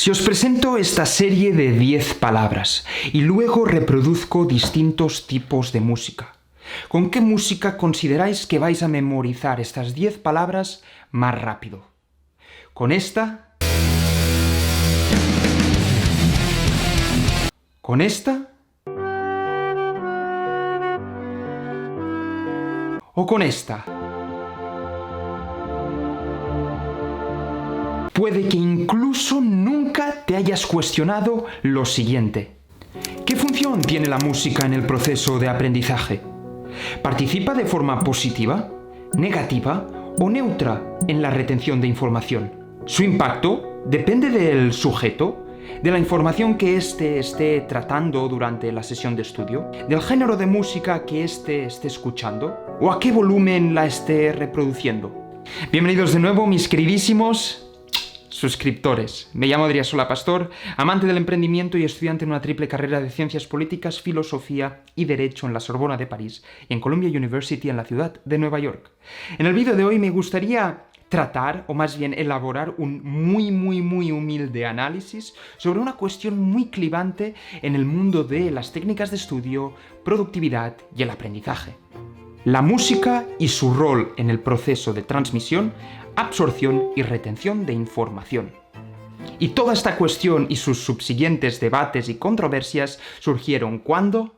Si os presento esta serie de 10 palabras y luego reproduzco distintos tipos de música, ¿con qué música consideráis que vais a memorizar estas 10 palabras más rápido? ¿Con esta? ¿Con esta? ¿O con esta? Puede que incluso nunca te hayas cuestionado lo siguiente. ¿Qué función tiene la música en el proceso de aprendizaje? ¿Participa de forma positiva, negativa o neutra en la retención de información? Su impacto depende del sujeto, de la información que éste esté tratando durante la sesión de estudio, del género de música que éste esté escuchando o a qué volumen la esté reproduciendo. Bienvenidos de nuevo, mis queridísimos suscriptores. Me llamo Adrià Solà Pastor, amante del emprendimiento y estudiante en una triple carrera de Ciencias Políticas, Filosofía y Derecho en la Sorbona de París y en Columbia University en la ciudad de Nueva York. En el vídeo de hoy me gustaría tratar, o más bien elaborar, un muy humilde análisis sobre una cuestión muy clivante en el mundo de las técnicas de estudio, productividad y el aprendizaje. La música y su rol en el proceso de transmisión, absorción y retención de información. Y toda esta cuestión y sus subsiguientes debates y controversias surgieron cuando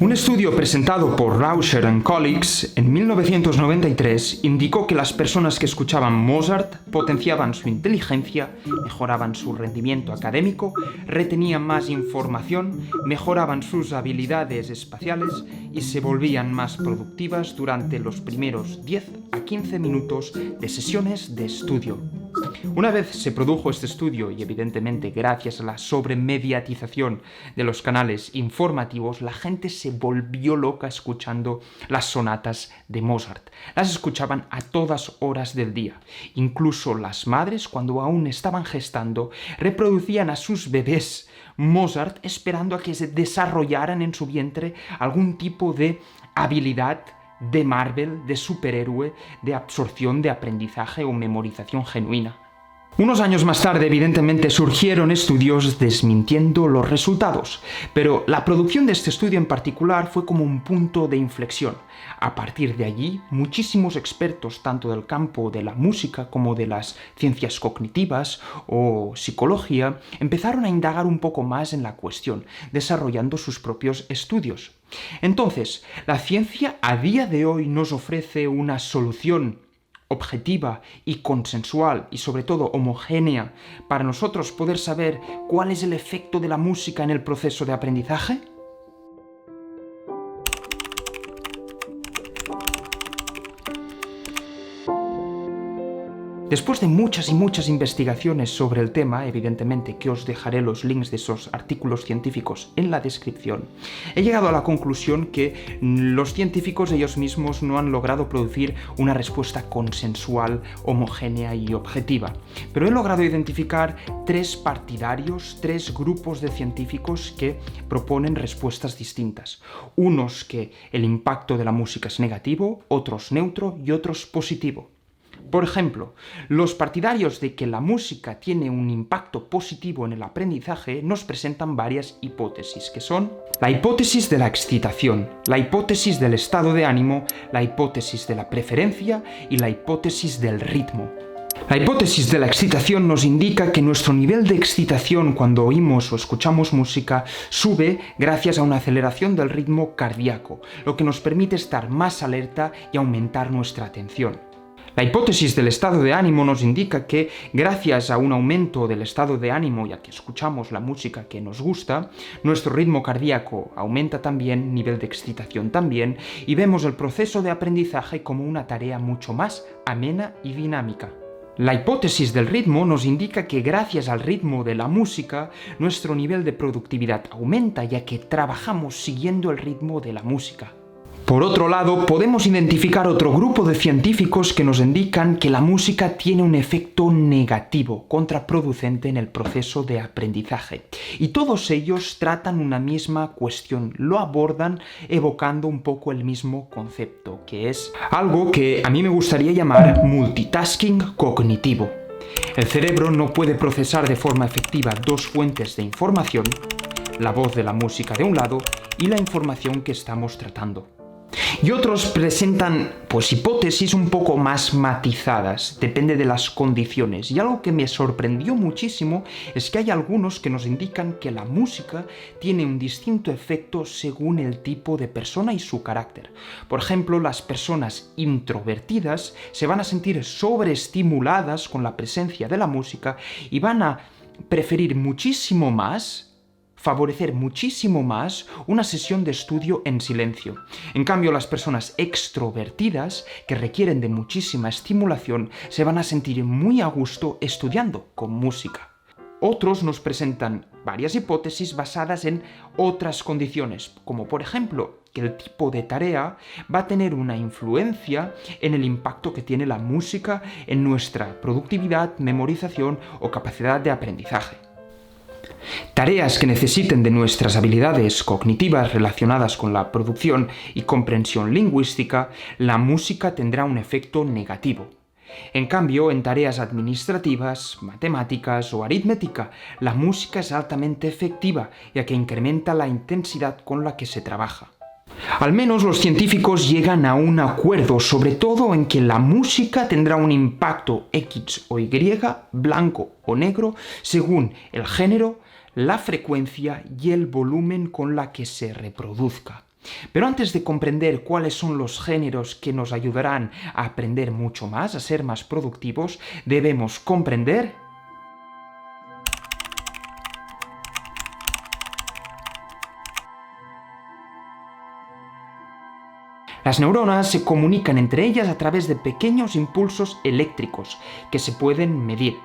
un estudio presentado por Rauscher and Colleagues en 1993 indicó que las personas que escuchaban Mozart potenciaban su inteligencia, mejoraban su rendimiento académico, retenían más información, mejoraban sus habilidades espaciales y se volvían más productivas durante los primeros 10 a 15 minutos de sesiones de estudio. Una vez se produjo este estudio y evidentemente gracias a la sobremediatización de los canales informativos, la gente se volvió loca escuchando las sonatas de Mozart. Las escuchaban a todas horas del día. Incluso las madres, cuando aún estaban gestando, reproducían a sus bebés Mozart esperando a que se desarrollaran en su vientre algún tipo de habilidad de Marvel, de superhéroe, de absorción, de aprendizaje o memorización genuina. Unos años más tarde, evidentemente, surgieron estudios desmintiendo los resultados, pero la producción de este estudio en particular fue como un punto de inflexión. A partir de allí, muchísimos expertos, tanto del campo de la música como de las ciencias cognitivas o psicología, empezaron a indagar un poco más en la cuestión, desarrollando sus propios estudios. Entonces, la ciencia a día de hoy nos ofrece una solución objetiva y consensual y sobre todo homogénea para nosotros poder saber cuál es el efecto de la música en el proceso de aprendizaje? Después de muchas investigaciones sobre el tema, evidentemente que os dejaré los links de esos artículos científicos en la descripción, he llegado a la conclusión que los científicos ellos mismos no han logrado producir una respuesta consensual, homogénea y objetiva. Pero he logrado identificar tres grupos de científicos que proponen respuestas distintas. Unos que el impacto de la música es negativo, otros neutro y otros positivo. Por ejemplo, los partidarios de que la música tiene un impacto positivo en el aprendizaje nos presentan varias hipótesis, que son la hipótesis de la excitación, la hipótesis del estado de ánimo, la hipótesis de la preferencia y la hipótesis del ritmo. La hipótesis de la excitación nos indica que nuestro nivel de excitación cuando oímos o escuchamos música sube gracias a una aceleración del ritmo cardíaco, lo que nos permite estar más alerta y aumentar nuestra atención. La hipótesis del estado de ánimo nos indica que, gracias a un aumento del estado de ánimo y a que escuchamos la música que nos gusta, nuestro ritmo cardíaco aumenta también, nivel de excitación también, y vemos el proceso de aprendizaje como una tarea mucho más amena y dinámica. La hipótesis del ritmo nos indica que gracias al ritmo de la música, nuestro nivel de productividad aumenta ya que trabajamos siguiendo el ritmo de la música. Por otro lado, podemos identificar otro grupo de científicos que nos indican que la música tiene un efecto negativo, contraproducente en el proceso de aprendizaje. Y todos ellos tratan una misma cuestión, lo abordan evocando un poco el mismo concepto, que es algo que a mí me gustaría llamar multitasking cognitivo. El cerebro no puede procesar de forma efectiva dos fuentes de información, la voz de la música de un lado y la información que estamos tratando. Y otros presentan hipótesis un poco más matizadas, depende de las condiciones. Y algo que me sorprendió muchísimo es que hay algunos que nos indican que la música tiene un distinto efecto según el tipo de persona y su carácter. Por ejemplo, las personas introvertidas se van a sentir sobreestimuladas con la presencia de la música y van a preferir favorecer muchísimo más una sesión de estudio en silencio. En cambio, las personas extrovertidas, que requieren de muchísima estimulación, se van a sentir muy a gusto estudiando con música. Otros nos presentan varias hipótesis basadas en otras condiciones, como por ejemplo, que el tipo de tarea va a tener una influencia en el impacto que tiene la música en nuestra productividad, memorización o capacidad de aprendizaje. Tareas que necesiten de nuestras habilidades cognitivas relacionadas con la producción y comprensión lingüística, la música tendrá un efecto negativo. En cambio, en tareas administrativas, matemáticas o aritmética, la música es altamente efectiva, ya que incrementa la intensidad con la que se trabaja. Al menos los científicos llegan a un acuerdo, sobre todo en que la música tendrá un impacto X o Y, blanco o negro, según el género, la frecuencia y el volumen con la que se reproduzca. Pero antes de comprender cuáles son los géneros que nos ayudarán a aprender mucho más, a ser más productivos, debemos comprender las neuronas se comunican entre ellas a través de pequeños impulsos eléctricos que se pueden medir.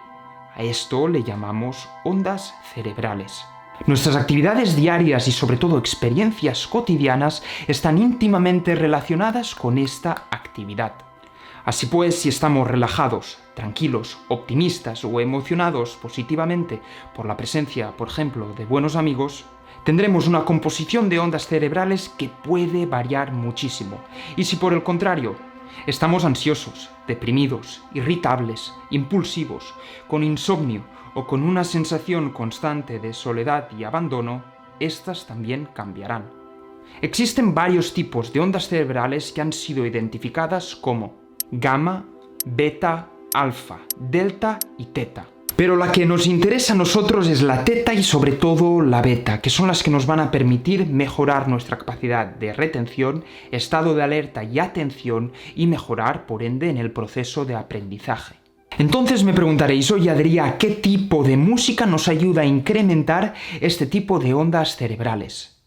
A esto le llamamos ondas cerebrales. Nuestras actividades diarias y sobre todo experiencias cotidianas están íntimamente relacionadas con esta actividad. Así pues, si estamos relajados, tranquilos, optimistas o emocionados positivamente por la presencia, por ejemplo, de buenos amigos, tendremos una composición de ondas cerebrales que puede variar muchísimo. Y si por el contrario, estamos ansiosos, deprimidos, irritables, impulsivos, con insomnio o con una sensación constante de soledad y abandono, estas también cambiarán. Existen varios tipos de ondas cerebrales que han sido identificadas como gamma, beta, alfa, delta y teta. Pero la que nos interesa a nosotros es la teta y sobre todo la beta, que son las que nos van a permitir mejorar nuestra capacidad de retención, estado de alerta y atención y mejorar, por ende, en el proceso de aprendizaje. Entonces me preguntaréis, oye Adrià, ¿qué tipo de música nos ayuda a incrementar este tipo de ondas cerebrales?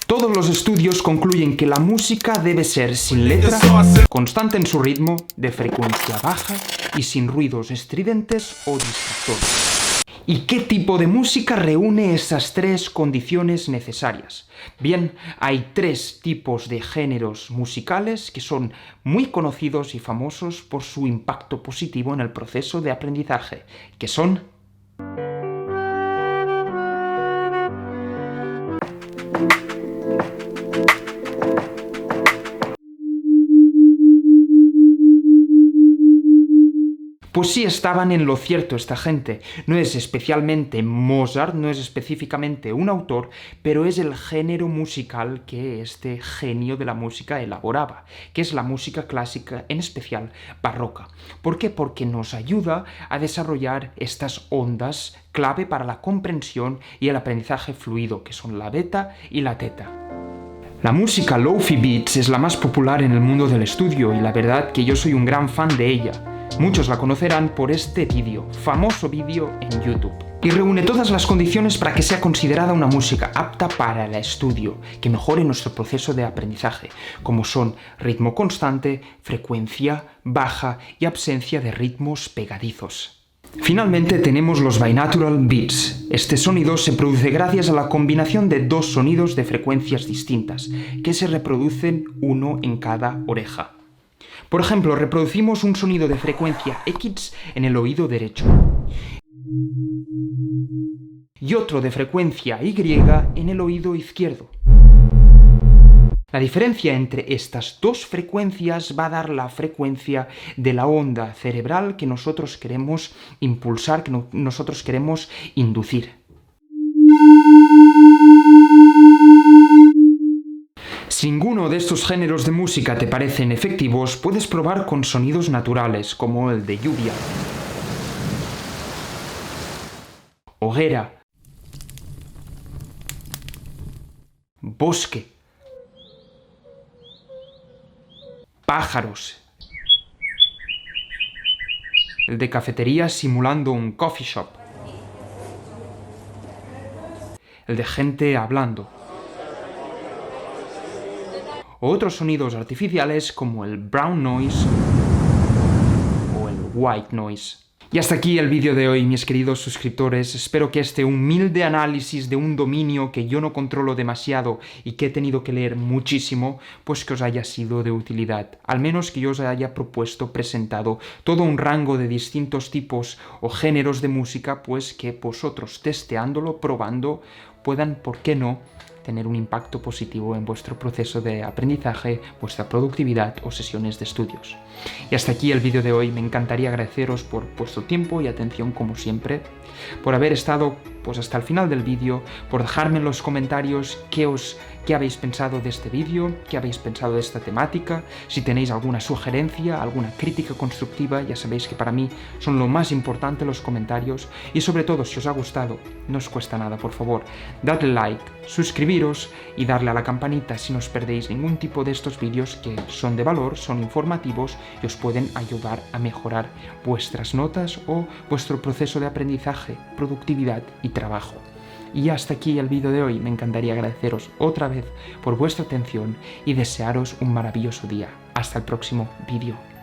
Todos los estudios concluyen que la música debe ser sin letra, constante en su ritmo, de frecuencia baja y sin ruidos estridentes o distractores. ¿Y qué tipo de música reúne esas tres condiciones necesarias? Bien, hay tres tipos de géneros musicales que son muy conocidos y famosos por su impacto positivo en el proceso de aprendizaje, que son Pues sí, estaban en lo cierto esta gente. No es especialmente Mozart, no es específicamente un autor, pero es el género musical que este genio de la música elaboraba, que es la música clásica, en especial barroca. ¿Por qué? Porque nos ayuda a desarrollar estas ondas clave para la comprensión y el aprendizaje fluido, que son la beta y la teta. La música Lo-Fi Beats es la más popular en el mundo del estudio y la verdad que yo soy un gran fan de ella. Muchos la conocerán por este famoso vídeo en YouTube. Y reúne todas las condiciones para que sea considerada una música apta para el estudio, que mejore nuestro proceso de aprendizaje, como son ritmo constante, frecuencia baja y ausencia de ritmos pegadizos. Finalmente tenemos los binaural beats. Este sonido se produce gracias a la combinación de dos sonidos de frecuencias distintas, que se reproducen uno en cada oreja. Por ejemplo, reproducimos un sonido de frecuencia X en el oído derecho y otro de frecuencia Y en el oído izquierdo. La diferencia entre estas dos frecuencias va a dar la frecuencia de la onda cerebral que nosotros queremos impulsar, que nosotros queremos inducir. Si ninguno de estos géneros de música te parecen efectivos, puedes probar con sonidos naturales, como el de lluvia, hoguera, bosque, pájaros, el de cafetería simulando un coffee shop, el de gente hablando, o otros sonidos artificiales como el brown noise o el white noise. Y hasta aquí el vídeo de hoy, mis queridos suscriptores. Espero que este humilde análisis de un dominio que yo no controlo demasiado y que he tenido que leer muchísimo, pues que os haya sido de utilidad. Al menos que yo os haya presentado todo un rango de distintos tipos o géneros de música, pues que vosotros testeándolo, probando, puedan, ¿por qué no?, tener un impacto positivo en vuestro proceso de aprendizaje, vuestra productividad o sesiones de estudios. Y hasta aquí el vídeo de hoy. Me encantaría agradeceros por vuestro tiempo y atención como siempre, por haber estado pues hasta el final del vídeo, por dejarme en los comentarios qué habéis pensado de este vídeo, qué habéis pensado de esta temática. Si tenéis alguna sugerencia, alguna crítica constructiva, ya sabéis que para mí son lo más importante los comentarios. Y sobre todo, si os ha gustado, no os cuesta nada, por favor, dadle like, suscribiros y darle a la campanita si no os perdéis ningún tipo de estos vídeos que son de valor, son informativos y os pueden ayudar a mejorar vuestras notas o vuestro proceso de aprendizaje, productividad y trabajo. Y hasta aquí el vídeo de hoy. Me encantaría agradeceros otra vez por vuestra atención y desearos un maravilloso día. Hasta el próximo vídeo.